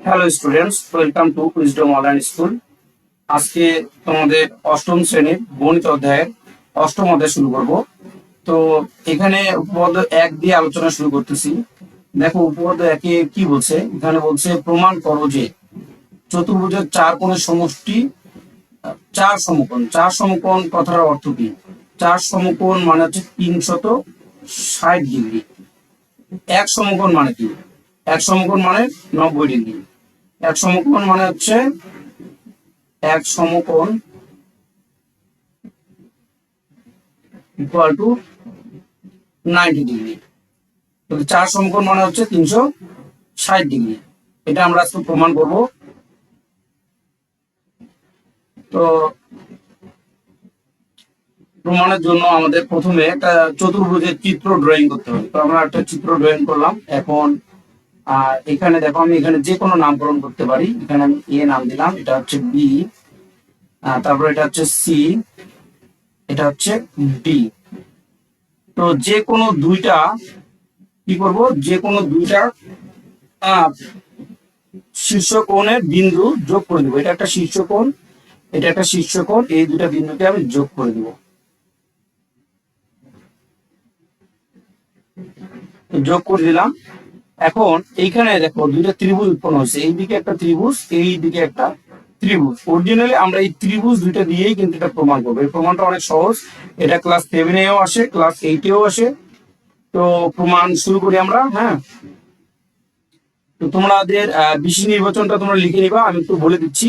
Hello students, welcome to wisdom online school. আজকে তোমাদের অষ্টম শ্রেণীর গণিত অধ্যায়ের অষ্টম অধ্যায় শুরু করব। তো এখানে উপপাদ্য 1 দিয়ে আলোচনা শুরু করতেছি। দেখো উপপাদ্য 1-এ কি বলছে, এখানে বলছে প্রমাণ করো যে চতুর্ভুজের চার কোণের সমষ্টি চার সমকোণ। চার সমকোণ কথার অর্থ কি? চার সমকোণ মানে হচ্ছে 360 ডিগ্রি। এক সমকোণ মানে কি? এক সমকোণ মানে 90 ডিগ্রি। এক সমকোণ মানে হচ্ছে এক সমকোণ ইকুয়াল টু 90 ডিগ্রি। তো চার সমকোণ মানে হচ্ছে 360 ডিগ্রি। এটা আমরা আজকে প্রমাণ করব। তো প্রমাণের জন্য আমাদের প্রথমে একটা চতুর্ভুজের চিত্র ড্রয়িং করতে হবে। তো আমরা একটা চিত্র ড্রয়িং করলাম। এখন এখানে দেখো, আমি এখানে যে কোনো নামকরণ করতে পারি। এখানে আমি এ নাম দিলাম, এটা হচ্ছে বি, তারপর এটা হচ্ছে সি, এটা হচ্ছে ডি। তো যে কোনো দুইটা কি করব, যে কোনো দুইটা শীর্ষকোণের বিন্দু যোগ করে দেবো। এটা একটা শীর্ষকোণ, এটা একটা শীর্ষকোণ, এই দুটা বিন্দুকে আমি যোগ করে দেবো। যোগ করে দিলাম। এখন এইখানে দেখো দুইটা ত্রিভুজ উৎপন্ন হয়েছে, এইদিকে একটা ত্রিভুজ, এই দিকে একটা ত্রিভুজ। অরিজিনালি আমরা এই ত্রিভুজ দুইটা দিয়েই কিন্তু এটা প্রমাণ করবো। এই প্রমাণটা অনেক সহজ, এটা ক্লাস 7-এও আসে, ক্লাস 8-এও আসে। তো প্রমাণ শুরু করি আমরা। হ্যাঁ, তো তোমাদের বিশেষ নির্বাচনটা তোমরা লিখে নিবা, আমি একটু বলে দিচ্ছি।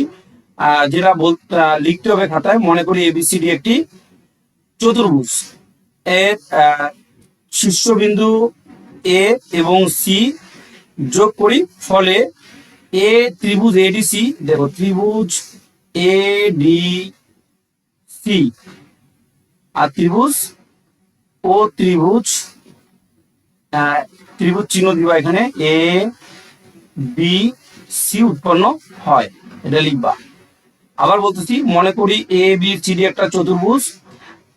যেটা লিখতে হবে খাতায়, মনে করি এবিসিডি একটি চতুর্ভুজ। এর শীর্ষবিন্দু এ এবং সি যোগ করি, ফলে এ ত্রিভুজ এডিসি, দেখো ত্রিভুজ এডিসি আর ত্রিভুজ ও ত্রিভুজ, ত্রিভুজ চিহ্ন দিবা এখানে, এ বি সি উৎপন্ন হয়। এটা লিখবা। আবার বলতেছি, মনে করি এ বি সি ডি একটা চতুর্ভুজ।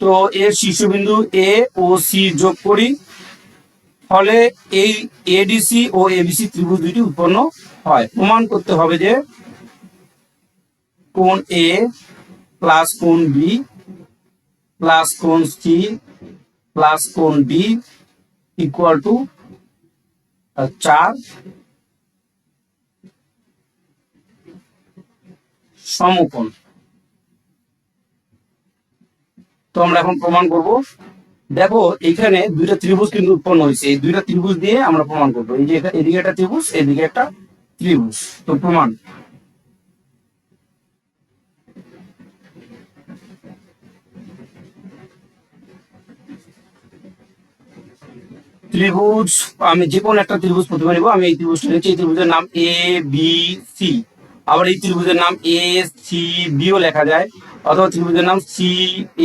তো এর শীর্ষবিন্দু এ ও সি যোগ করি, ফলে এই এডিসি ও এবিসি ত্রিভুজ দুইটি উৎপন্ন হয়। প্রমাণ করতে হবে যে কোণ এ প্লাস কোণ বি প্লাস কোণ সি প্লাস কোণ ডি ইকুয়াল টু 4 সমকোণ। তো আমরা এখন প্রমাণ করব। দেখো এখানে দুইটা ত্রিভুজ কিন্তু উৎপন্ন হয়েছে, এই দুইটা ত্রিভুজ দিয়ে আমরা প্রমাণ করবো। এই যে এদিকে একটা ত্রিভুজ, এদিকে একটা ত্রিভুজ। তো প্রমাণ, ত্রিভুজ, আমি যে কোনো একটা ত্রিভুজ প্রথমে নিব। আমি এই ত্রিভুজটা নিচ্ছি, এই ত্রিভুজের নাম এ বি সি। আবার এই ত্রিভুজের নাম এ সি বিও লেখা যায়, অথবা ত্রিভুজের নাম সি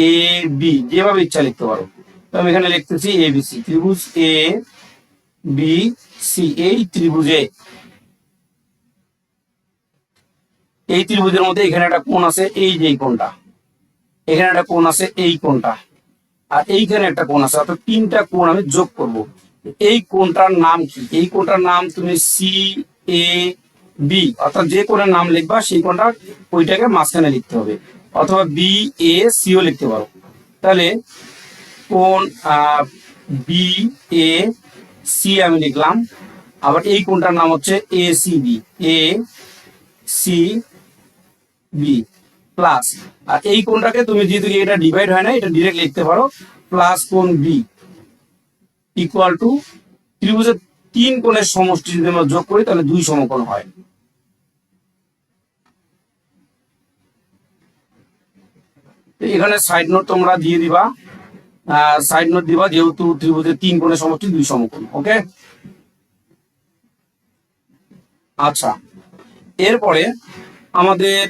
এ বি, যেভাবে ইচ্ছা লিখতে পারো। তো আমি এখানে লিখতেছি এ বি সি। ত্রিভুজ এ বি সি, এই ত্রিভুজে, এই ত্রিভুজের মধ্যে এখানে একটা কোণ আছে, এই যে এই কোণটা, এখানে একটা কোণ আছে, এই কোণটা, আর এইখানে একটা কোণ আছে, অর্থাৎ তিনটা কোণ আমি যোগ করব। এই কোণটার নাম কি? এই কোণটার নাম তুমি সি এ বি, অর্থাৎ যে কোণের নাম লিখবা সেই কোণটা ওইটাকে মাঝখানে লিখতে হবে, অথবা বি এ সিও লিখতে পারো। তাহলে কোণ বি এ সি আমি লিখলাম। আবার এই কোণটার নাম হচ্ছে A C B, A C B plus, আর এই কোণটাকে তুমি যেহেতু এটা ডিভাইড হয় না, এটা ডিরেক্ট লিখতে পারো, প্লাস কোণ বি ইকুয়াল টু, ত্রিভুজের তিন কোণের সমষ্টি যদি আমরা যোগ করি তাহলে দুই সমকোণ হয়। এখানে সাইড নোট তোমরা দিয়ে দিবা, সাইড নোট দিবা, যেহেতু ত্রিভুজের তিন কোণের সমষ্টি দুই সমকোণ। ওকে, আচ্ছা। এরপরে আমাদের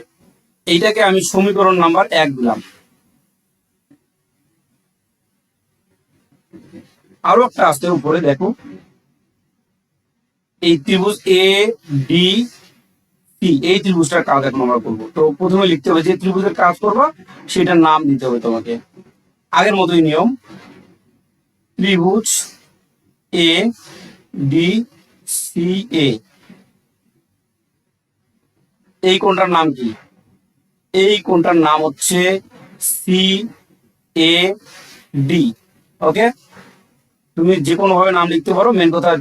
এইটাকে আমি সমীকরণ নাম্বার 1 দিলাম। আরো একটা আসতে উপরে দেখো, এই ত্রিভুজ এ ডি সি, এই ত্রিভুজটার কাজ এখন আমরা করবো। তো প্রথমে লিখতে হবে, যে ত্রিভুজের কাজ করবা সেটার নাম দিতে হবে তোমাকে। আগের মতোই নিয়ম, ত্রিভুজ এ ডি সি এ, এই কোণটার নাম কি? এই কোণটার নাম হচ্ছে সি এ ডি। ওকে, তুমি যে কোনো ভাবে নাম লিখতে পারো, মেন কথা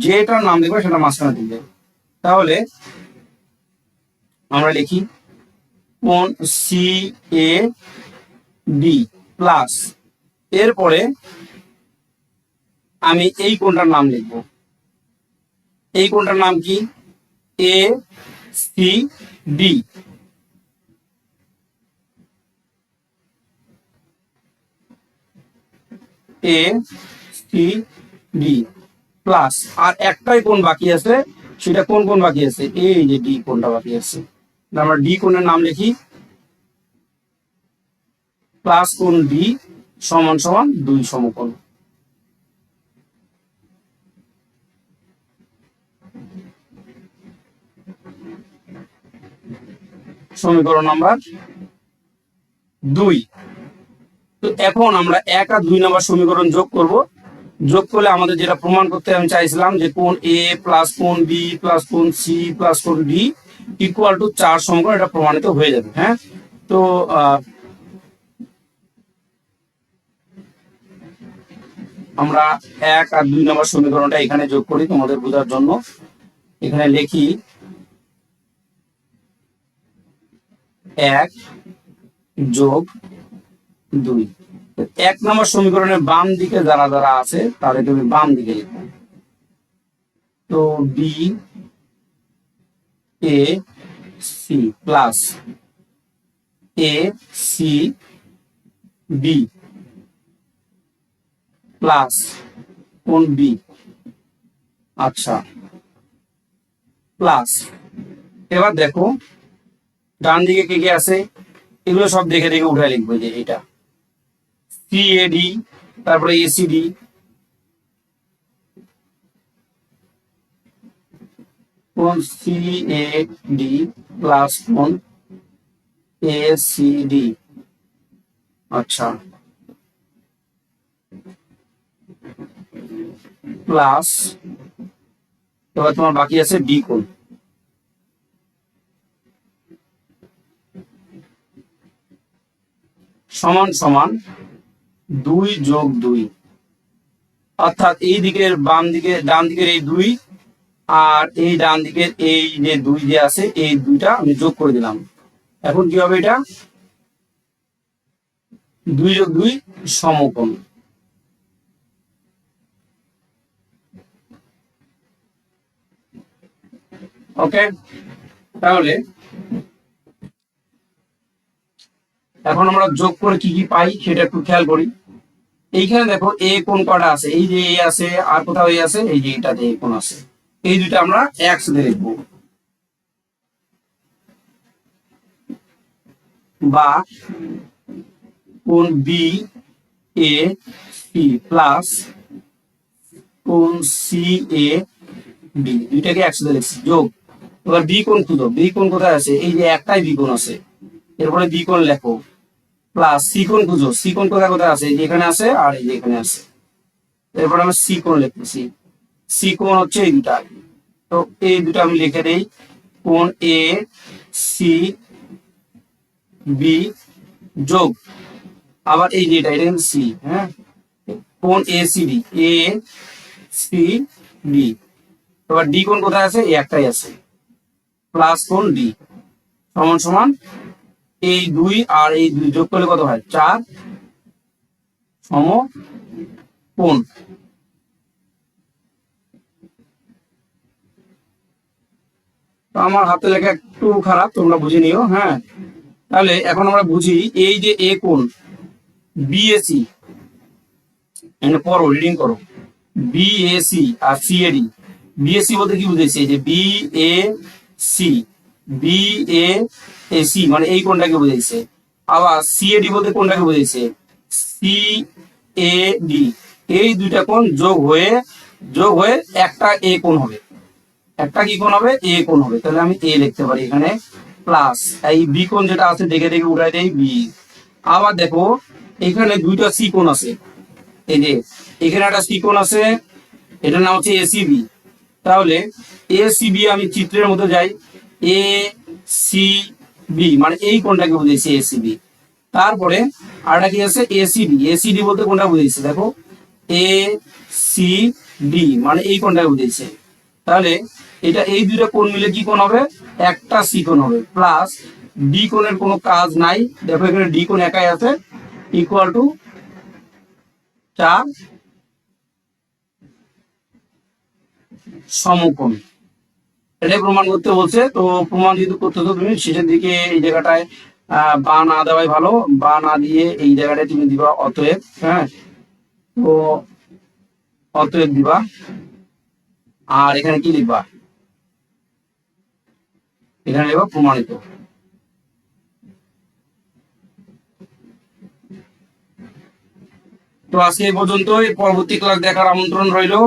যেটার নাম লিখবে সেটা মাঝখানে দিবে। তাহলে আমরা লিখি কোণ সি এ ডি প্লাস, এরপরে আমি এই কোণটার নাম লিখব। এই কোণটার নাম কি? A C D. A C D plus, আর একটাই কোণ বাকি আছে, সেটা কোন কোণ বাকি আছে? এই যে ডি কোণটা বাকি আছে। আমরা ডি কোণের নাম লিখি প্লাস কোণ ডি সমান সমান 2 সমকোণ। সমীকরণ নাম্বার 2। তো এখন আমরা 1 আর 2 নাম্বার সমীকরণ যোগ করব। যোগ করলে আমাদের যেটা প্রমাণ করতে আমি চাইছিলাম যে কোণ এ প্লাস কোণ বি প্লাস কোণ সি প্লাস কোণ ডি ইকুয়াল টু 4 সমীকরণ, এটা প্রমাণিত হয়ে যাবে। হ্যাঁ, তো আমরা 1 আর 2 নম্বর সমীকরণটা এখানে যোগ করি তোমাদের বোঝার জন্য। এখানে লিখি 1 যোগ 2। 1 নম্বর সমীকরণের বাম দিকে যারা যারা আছে তাদের তুমি বাম দিকে লিখো। তো B A C plus A C B plus কোণ বি। আচ্ছা, প্লাস এবার দেখো ডান দিকে কে কে আছে, এগুলো সব দেখে দেখে উঠায় লিখবো। যে এটা সিএডি, তারপরে এসিডি, কোণ সিএডি প্লাস কোণ এসিডি। আচ্ছা, প্লাস এবার তোমার বাকি আছে ডি কোণ। সমান সমান 2 যোগ 2, অর্থাৎ এই দিকের বাম দিকে ডান দিকের এই 2 আর এই ডান দিকের এই যে 2 যে আছে এই 2টা আমি যোগ করে দিলাম। এখন কি হবে? এটা 2 যোগ 2 সমকোণ। ওকে, তাহলে এখন আমরা যোগ করে কি কি পাই সেটা একটু খেয়াল করি। এইখানে দেখো এ কোণ কটা আছে? এই যে এ আছে, আর কোথাও এ আছে, এই যে এটাতে এ কোণ আছে। এই দুইটা আমরা একসাথে লিখবো, বা কোণ বি এ সি প্লাস কোণ সি এ বি, দুইটাকে একসাথে লিখছি যোগ। এবার বি কোণ খুঁজো। বি কোণ কোথায় আছে? এই যে একটাই বি কোণ আছে, এরপরে বি কোণ লেখো প্লাস সি কোণ খুঁজো। সি কোণ কোথায় কোথায় আছে? এই যে এখানে আছে আর এই যে এখানে আছে, এরপরে আমি সি কোণ লিখতেছি। সি কোণ হচ্ছে এই দুটা, তো এই দুটো আমি লিখে দেই কোণ এ সি বি যোগ আবার এই যে এটা কিন্তু সি। হ্যাঁ, কোণ A C D, A C D. এবার ডি কোণ কোথায় আছে? এই একটাই আছে, প্লাস কোণ ডি সমান সমান এই 2 আর এই 2 যোগ করলে কত হয়? 4 সমকোণ। আমার হাতে লেখা একটু খারাপ, তোমরা বুঝে নিও। হ্যাঁ, তাহলে এখন আমরা বুঝি এই যে এ কোণ বিএসি, পড়ো রিডিং করো, বিএসি আর সিএডি। বিএসি বলতে কি বুঝেছি? যে B A C, B A C মানে এই কোণটাকে বুঝাইছে। আবার সিএডি বলতে কোণটাকে বুঝাইছে? C A D. এই দুইটা কোণ যোগ হয়ে একটা এ কোণ হবে। একটা কি কোণ হবে? এ কোণ হবে। তাহলে আমি এ লিখতে পারি এখানে, প্লাস এই বি কোণ যেটা আছে দেখে দেখে উঠাই দেই বি। আবার দেখো এখানে দুইটা সি কোণ আছে, এই যে এখানে একটা সি কোণ আছে, এটার নাম হচ্ছে এসিবি। তাহলে এসিবি আমি চিত্রের মধ্যে যাই, এ সি বি মানে এই কোণটাকে বুঝাইছে এসিবি। তারপরে আরটা কি আছে এসিডি, এসিডি বলতে কোনটা বুঝাইছে দেখো এ সি ডি মানে এই কোণটাকে বুঝাইছে। তাহলে এটা এই দুইটা কোণ মিলে কি কোণ হবে, একটা সি কোণ হবে। প্লাস ডি কোণের কোনো কাজ নাই, দেখো এখানে ডি কোণ একাই আছে, ইকুয়াল টু 4 সমকোণ। এটাই প্রমাণ করতে বলছে। তো প্রমাণ যেহেতু করতেছো তুমি শেষের দিকে এই জায়গাটায় বা না দেওয়াই ভালো, বা না দিয়ে এই জায়গাটায় তুমি দিবা অতএব। হ্যাঁ, তো অতএব দিবা, আর এখানে কি লিখবা, এখানে লিখবা প্রমাণিত। তো আজকে এই পর্যন্তই, পরবর্তী ক্লাস দেখার আমন্ত্রণ রইলো।